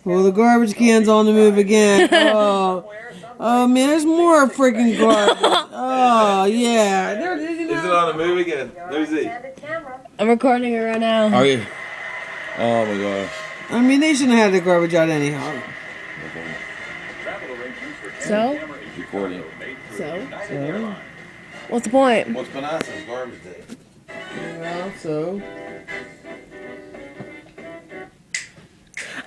Oh, the garbage can's on the move again. Oh, oh man, there's more freaking garbage. Oh yeah. Is it on the move again? Let me see. I'm recording it right now. Are you? Oh my gosh. I mean, they shouldn't have had the garbage out anyhow. So? Recording. So? What's the point? What's Panassa's garbage day? Well, so.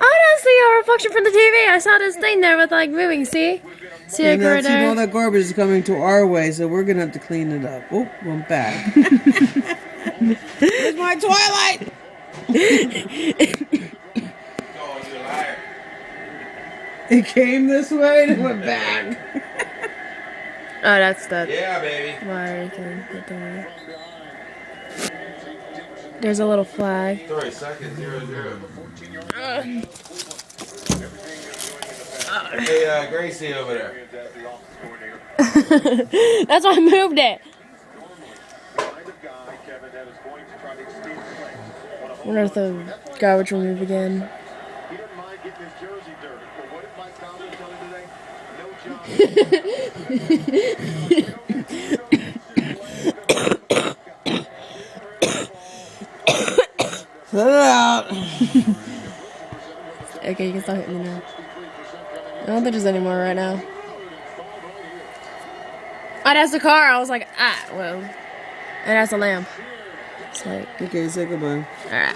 I don't see a reflection from the TV. I saw this thing there with like moving. See? See it And right see, all there? that garbage is coming to our way, so we're gonna have to clean it up. Oh, went back. Where's my Twilight? Oh, you're a liar. It came this way and it went back. Oh, that's the Yeah, baby. wire thing. Right there. There's a little flag. 3 seconds, 0-0. Hey, Gracie over there. That's why I moved it. I wonder if the garbage will move again. Put it out. Okay, you can stop hitting me now. I don't think there's any more right now. Oh, that's the car. I was like, well. And that's a lamp. It's like, Okay, say goodbye. alright.